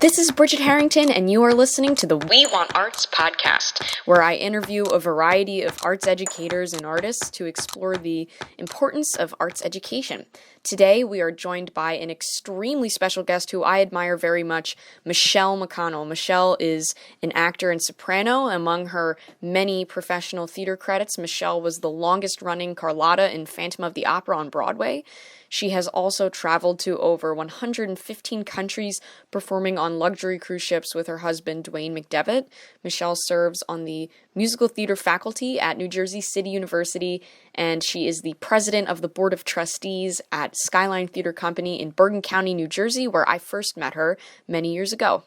This is Brigid Harrington, and you are listening to the We Want Arts podcast, where I interview a variety of arts educators and artists to explore the importance of arts education. Today, we are joined by an extremely special guest who I admire very much, Michele McConnell. Michele is an actor and soprano. Among her many professional theater credits, Michele was the longest-running Carlotta in Phantom of the Opera on Broadway. She has also traveled to over 115 countries, performing on luxury cruise ships with her husband, Dwayne McDevitt. Michele serves on the musical theater faculty at New Jersey City University, and she is the president of the Board of Trustees at Skyline Theater Company in Bergen County, New Jersey, where I first met her many years ago.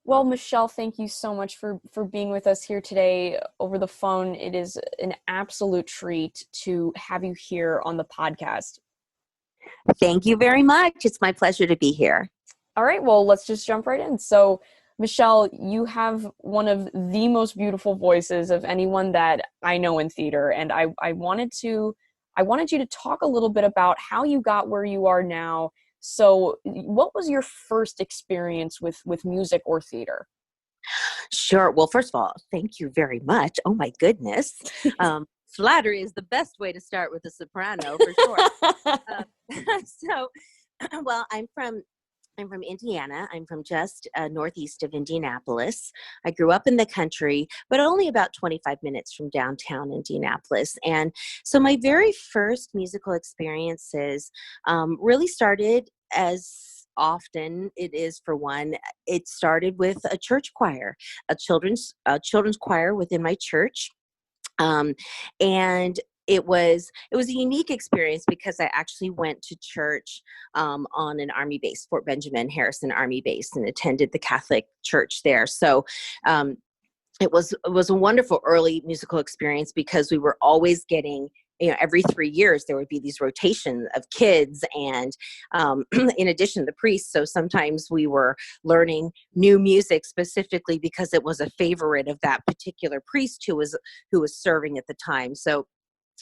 Well, Michele, thank you so much for being with us here today over the phone. It is an absolute treat to have you here on the podcast. Thank you very much. It's my pleasure to be here. All right, well, let's just jump right in. So, Michele, you have one of the most beautiful voices of anyone that I know in theater, and I wanted you to talk a little bit about how you got where you are now. So, what was your first experience with music or theater? Sure. Well, first of all, thank you very much. Oh my goodness. Flattery is the best way to start with a soprano, for sure. So, well, I'm from Indiana. I'm from just northeast of Indianapolis. I grew up in the country, but only about 25 minutes from downtown Indianapolis. And so my very first musical experiences really started, as often it is for one. It started with a church choir, a children's choir within my church. And it was a unique experience because I actually went to church on an Army base, Fort Benjamin Harrison Army base, and attended the Catholic church there. So it was a wonderful early musical experience because we were always getting, every 3 years there would be these rotations of kids, and in addition to the priests. So sometimes we were learning new music specifically because it was a favorite of that particular priest who was serving at the time. So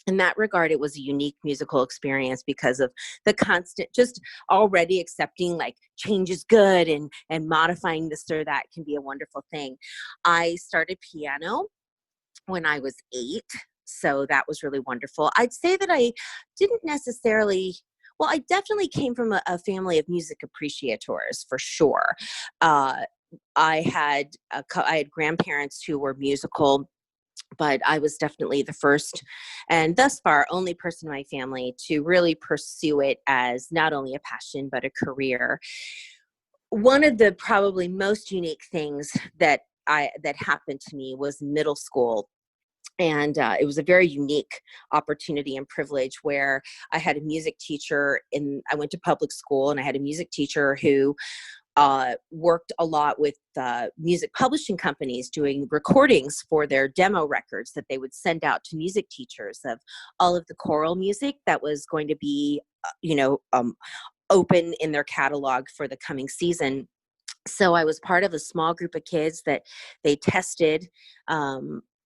in that regard, it was a unique musical experience because of the constant, just already accepting like change is good, and modifying this or that can be a wonderful thing. I started piano when I was 8. So that was really wonderful. I'd say that I didn't necessarily, well, I definitely came from a family of music appreciators for sure. I had grandparents who were musical, but I was definitely the first and thus far only person in my family to really pursue it as not only a passion, but a career. One of the probably most unique things that happened to me was middle school. And it was a very unique opportunity and privilege where I had a music teacher I went to public school, and I had a music teacher who worked a lot with music publishing companies doing recordings for their demo records that they would send out to music teachers of all of the choral music that was going to be, open in their catalog for the coming season. So I was part of a small group of kids that they tested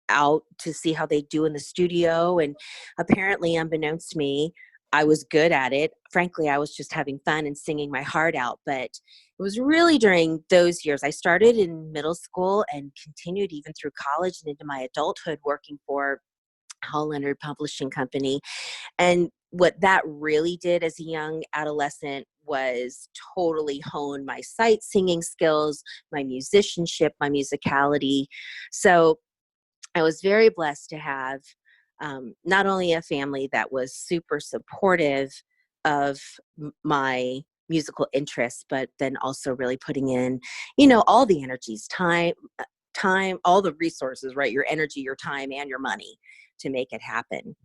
out to see how they do in the studio. And apparently, unbeknownst to me, I was good at it. Frankly, I was just having fun and singing my heart out. But it was really during those years. I started in middle school and continued even through college and into my adulthood working for Hall Leonard Publishing Company. And what that really did as a young adolescent was totally hone my sight singing skills, my musicianship, my musicality. So I was very blessed to have not only a family that was super supportive of my musical interests, but then also really putting in, all the energies, time, all the resources, right? Your energy, your time, and your money to make it happen.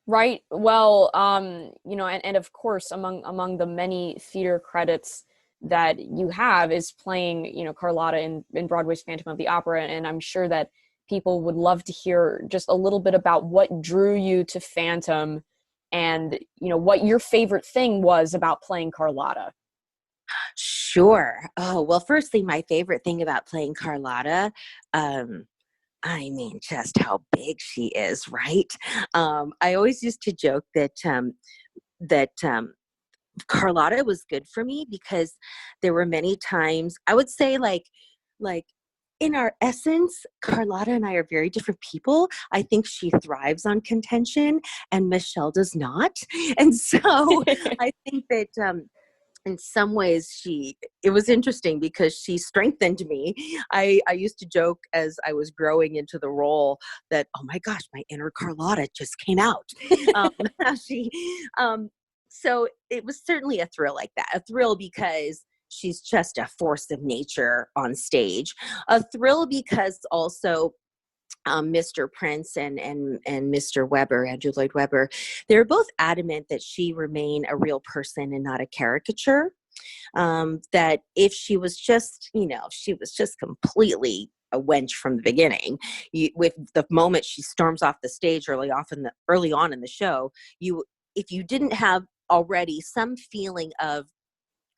Right. Well, and of course, among the many theater credits that you have is playing, Carlotta in Broadway's Phantom of the Opera. And I'm sure that people would love to hear just a little bit about what drew you to Phantom and, what your favorite thing was about playing Carlotta. Sure. Oh, well, firstly, my favorite thing about playing Carlotta, just how big she is, right? I always used to joke that Carlotta was good for me because there were many times, I would say, like in our essence, Carlotta and I are very different people. I think she thrives on contention and Michelle does not. And so I think that in some ways it was interesting because she strengthened me. I used to joke as I was growing into the role that, oh my gosh, my inner Carlotta just came out. um, she, so it was certainly a thrill like that, a thrill because she's just a force of nature on stage, a thrill because also Mr. Prince and Mr. Weber, Andrew Lloyd Webber, they're both adamant that she remain a real person and not a caricature. That if she was just, if she was just completely a wench from the beginning, with the moment she storms off the stage early on in the show, if you didn't have already some feeling of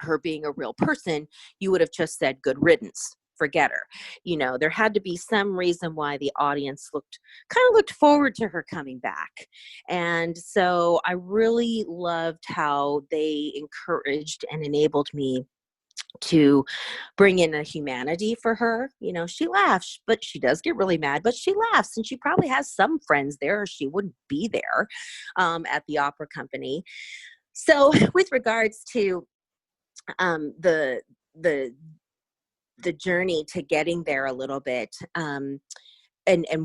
her being a real person, you would have just said good riddance, forget her. There had to be some reason why the audience looked forward to her coming back. And so I really loved how they encouraged and enabled me to bring in a humanity for her. She laughs, but she does get really mad, but she laughs, and she probably has some friends there or she wouldn't be there at the opera company. So with regards to the journey to getting there a little bit, and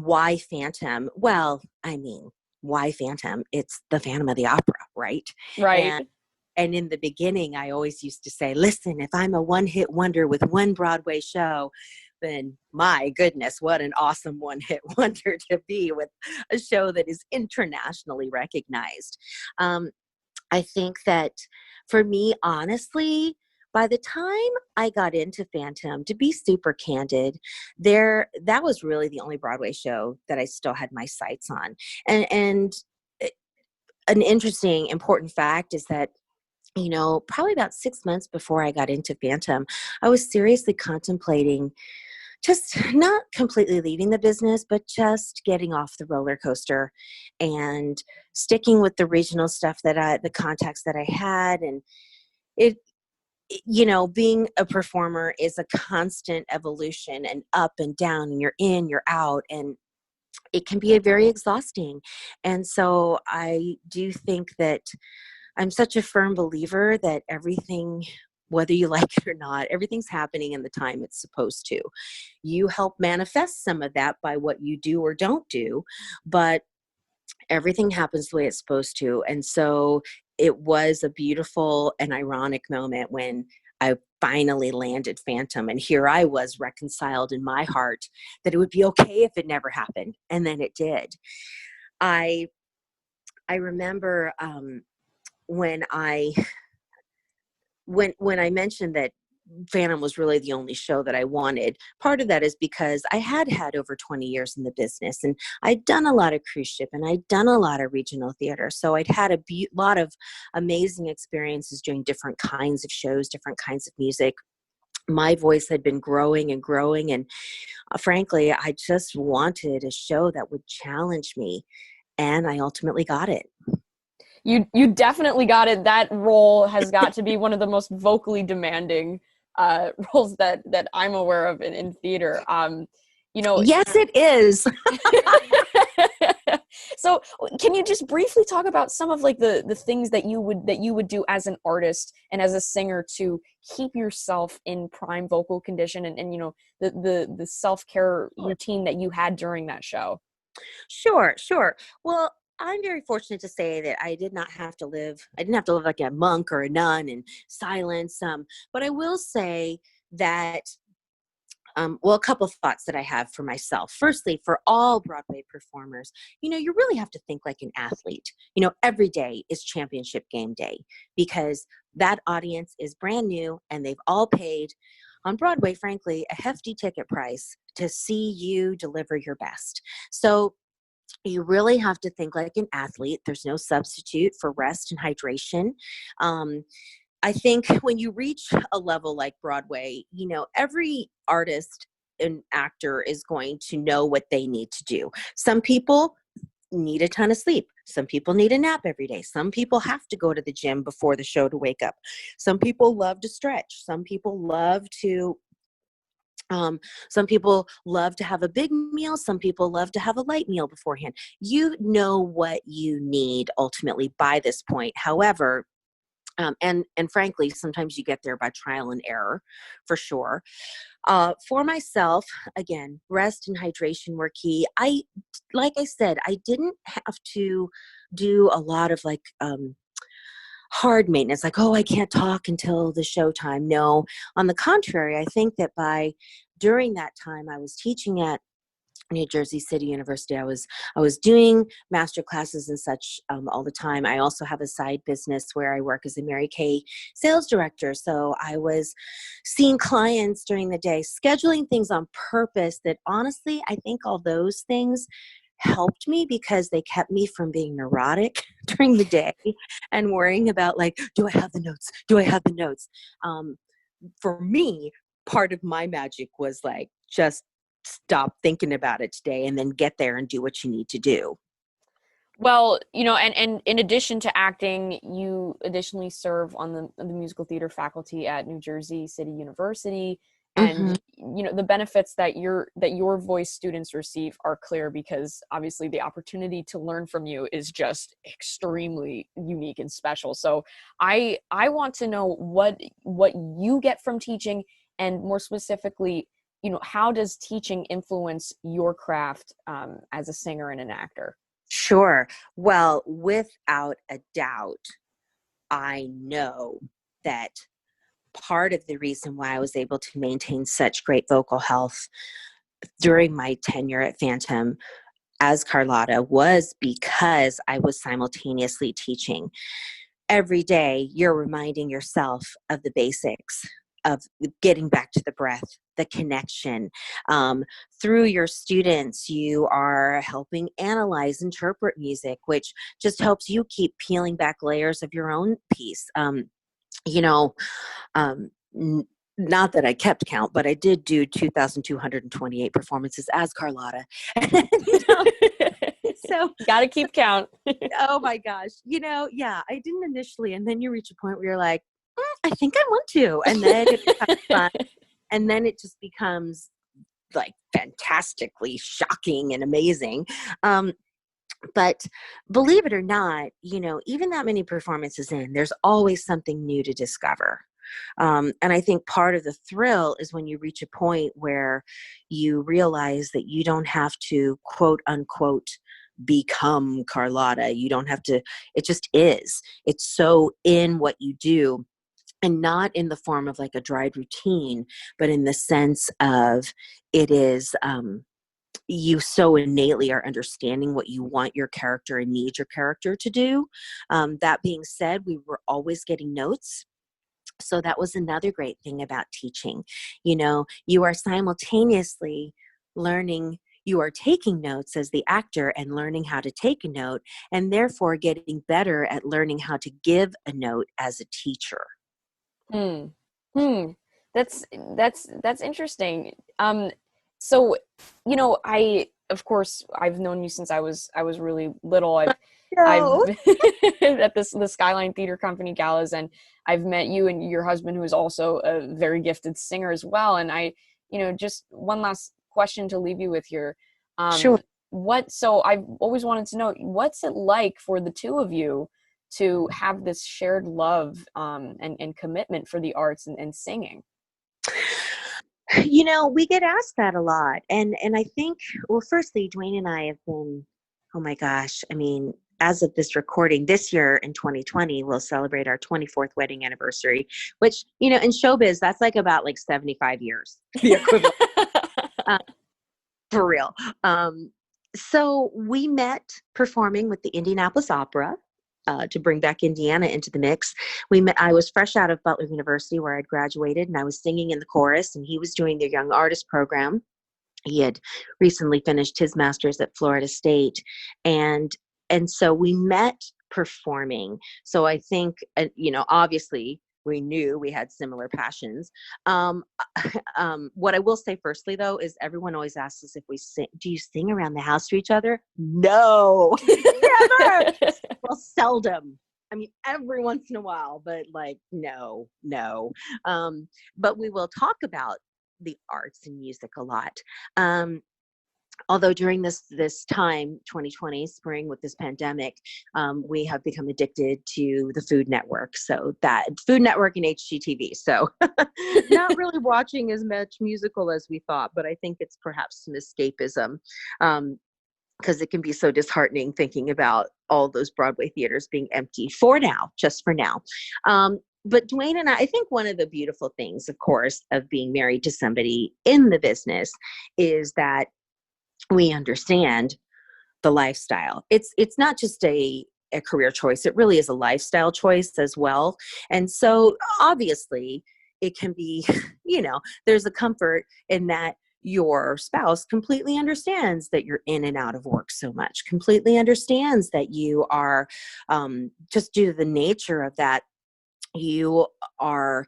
why Phantom? Well, I mean, why Phantom? It's the Phantom of the Opera, right? Right. And in the beginning, I always used to say, listen, if I'm a one-hit wonder with one Broadway show, then my goodness, what an awesome one-hit wonder to be with a show that is internationally recognized. I think that for me, honestly, by the time I got into Phantom, to be super candid, that was really the only Broadway show that I still had my sights on. And an interesting, important fact is that, probably about 6 months before I got into Phantom, I was seriously contemplating just not completely leaving the business, but just getting off the roller coaster and sticking with the regional stuff the contacts that I had. And being a performer is a constant evolution and up and down, and you're in, you're out, and it can be very exhausting. And so I do think that I'm such a firm believer that everything, whether you like it or not, everything's happening in the time it's supposed to. You help manifest some of that by what you do or don't do, but everything happens the way it's supposed to. And so it was a beautiful and ironic moment when I finally landed Phantom, and here I was reconciled in my heart that it would be okay if it never happened. And then it did. I remember when I mentioned that Phantom was really the only show that I wanted, part of that is because I had over 20 years in the business, and I'd done a lot of cruise ship and I'd done a lot of regional theater. So I'd had a lot of amazing experiences doing different kinds of shows, different kinds of music. My voice had been growing and growing. And frankly, I just wanted a show that would challenge me. And I ultimately got it. You definitely got it. That role has got to be one of the most vocally demanding roles that I'm aware of in theater. Yes, it is. So can you just briefly talk about some of the things that you would do as an artist and as a singer to keep yourself in prime vocal condition, and the self-care routine that you had during that show? Sure. Well, I'm very fortunate to say that I didn't have to live like a monk or a nun in silence. But I will say that, a couple of thoughts that I have for myself. Firstly, for all Broadway performers, you really have to think like an athlete. Every day is championship game day because that audience is brand new and they've all paid on Broadway, frankly, a hefty ticket price to see you deliver your best. So you really have to think like an athlete. There's no substitute for rest and hydration. I think when you reach a level like Broadway, every artist and actor is going to know what they need to do. Some people need a ton of sleep. Some people need a nap every day. Some people have to go to the gym before the show to wake up. Some people love to stretch. Some people love to have a big meal. Some people love to have a light meal beforehand. You know what you need ultimately by this point. However, and frankly, sometimes you get there by trial and error, for sure. For myself, again, rest and hydration were key. Like I said, I didn't have to do a lot of hard maintenance, like, oh, I can't talk until the show time. No, on the contrary, I think that during that time I was teaching at New Jersey City University. I was doing master classes and such all the time. I also have a side business where I work as a Mary Kay sales director. So I was seeing clients during the day, scheduling things on purpose that honestly, I think all those things helped me because they kept me from being neurotic during the day and worrying about do I have the notes? Do I have the notes? For me, part of my magic was just stop thinking about it today and then get there and do what you need to do. Well, and in addition to acting, you additionally serve on the musical theater faculty at New Jersey City University. And, the benefits that your voice students receive are clear because obviously the opportunity to learn from you is just extremely unique and special. So I want to know what you get from teaching, and more specifically, how does teaching influence your craft as a singer and an actor? Sure. Well, without a doubt, I know that part of the reason why I was able to maintain such great vocal health during my tenure at Phantom as Carlotta was because I was simultaneously teaching. Every day, you're reminding yourself of the basics of getting back to the breath, the connection. Through your students, you are helping analyze, interpret music, which just helps you keep peeling back layers of your own piece. Not that I kept count, but I did do 2,228 performances as Carlotta. So got to keep count. Oh my gosh. Yeah, I didn't initially. And then you reach a point where you're like, I think I want to. And then it becomes fun. And then it just becomes fantastically shocking and amazing. But believe it or not, even that many performances in, there's always something new to discover. And I think part of the thrill is when you reach a point where you realize that you don't have to, quote unquote, become Carlotta. You don't have to, it just is. It's so in what you do, and not in the form of a dried routine, but in the sense of it is, you so innately are understanding what you want your character and need your character to do. That being said, we were always getting notes. So that was another great thing about teaching. You are simultaneously learning, you are taking notes as the actor and learning how to take a note, and therefore getting better at learning how to give a note as a teacher. That's interesting. So, of course, I've known you since I was really little. I've at the Skyline Theater Company galas, and I've met you and your husband, who is also a very gifted singer as well. And just one last question to leave you with here. Sure. So I've always wanted to know, what's it like for the two of you to have this shared love and commitment for the arts and singing? We get asked that a lot. And I think, well, firstly, Dwayne and I have been, oh my gosh, I mean, as of this recording, this year in 2020, we'll celebrate our 24th wedding anniversary, which, in showbiz, that's about 75 years, the equivalent. For real. So we met performing with the Indianapolis Opera. To bring back Indiana into the mix. I was fresh out of Butler University, where I'd graduated, and I was singing in the chorus, and he was doing the Young Artist program. He had recently finished his master's at Florida State. And so we met performing. So I think, obviously we knew we had similar passions. Um, what I will say firstly, though, is everyone always asks us if we sing. Do you sing around the house to each other? No, never. Well, seldom. I mean, every once in a while, but like, no. But we will talk about the arts and music a lot. Although during this time, 2020 spring, with this pandemic, we have become addicted to the Food Network. So that Food Network and HGTV. So not really watching as much musical as we thought, but I think it's perhaps some escapism. Because it can be so disheartening thinking about all those Broadway theaters being empty just for now. But Dwayne and I think one of the beautiful things, of course, of being married to somebody in the business is that we understand the lifestyle. It's not just a career choice. It really is a lifestyle choice as well. And so obviously it can be, there's a comfort in that your spouse completely understands that you're in and out of work so much, completely understands that you are, just due to the nature of that, you are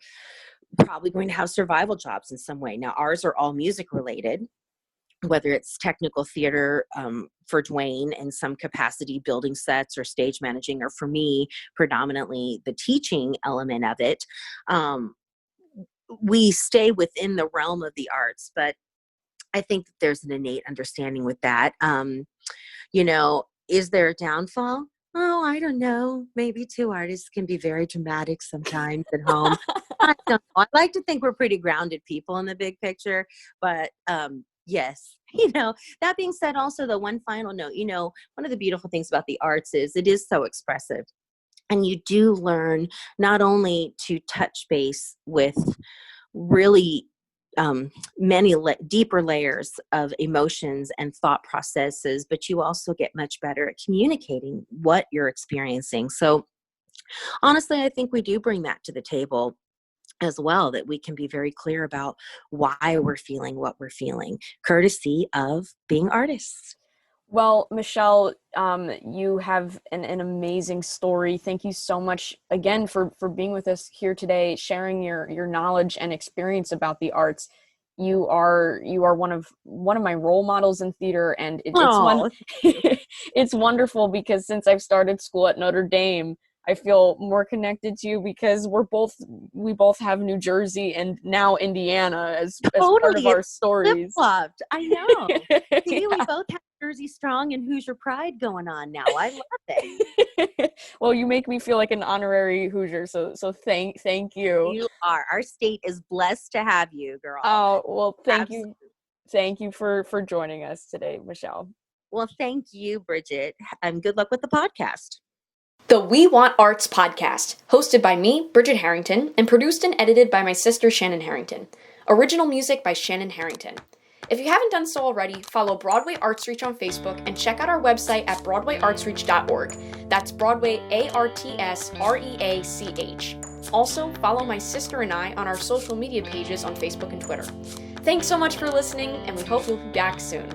probably going to have survival jobs in some way. Now, ours are all music related, whether it's technical theater for Dwayne in some capacity, building sets or stage managing, or for me, predominantly the teaching element of it. We stay within the realm of the arts, but I think that there's an innate understanding with that. Is there a downfall? Oh, I don't know. Maybe two artists can be very dramatic sometimes at home. I don't know. I like to think we're pretty grounded people in the big picture, but yes. That being said, also the one final note, one of the beautiful things about the arts is it is so expressive. And you do learn not only to touch base with really many deeper layers of emotions and thought processes, but you also get much better at communicating what you're experiencing. So honestly, I think we do bring that to the table as well, that we can be very clear about why we're feeling what we're feeling, courtesy of being artists. Well, Michele, you have an amazing story. Thank you so much again for being with us here today, sharing your knowledge and experience about the arts. You are one of my role models in theater, and it's wonderful because since I've started school at Notre Dame, I feel more connected to you because we both have New Jersey and now Indiana as part of our stories. Flip-flopped. I know. See, we both have Jersey Strong and Hoosier Pride going on now. I love it. Well, you make me feel like an honorary Hoosier, so thank you. You are. Our state is blessed to have you, girl. Oh, well, thank you. Thank you for joining us today, Michele. Well, thank you, Brigid. Good luck with the podcast. The We Want Arts podcast, hosted by me, Brigid Harrington, and produced and edited by my sister, Shannon Harrington. Original music by Shannon Harrington. If you haven't done so already, follow Broadway Arts Reach on Facebook and check out our website at broadwayartsreach.org. That's Broadway ARTSREACH. Also, follow my sister and I on our social media pages on Facebook and Twitter. Thanks so much for listening, and we hope you'll be back soon.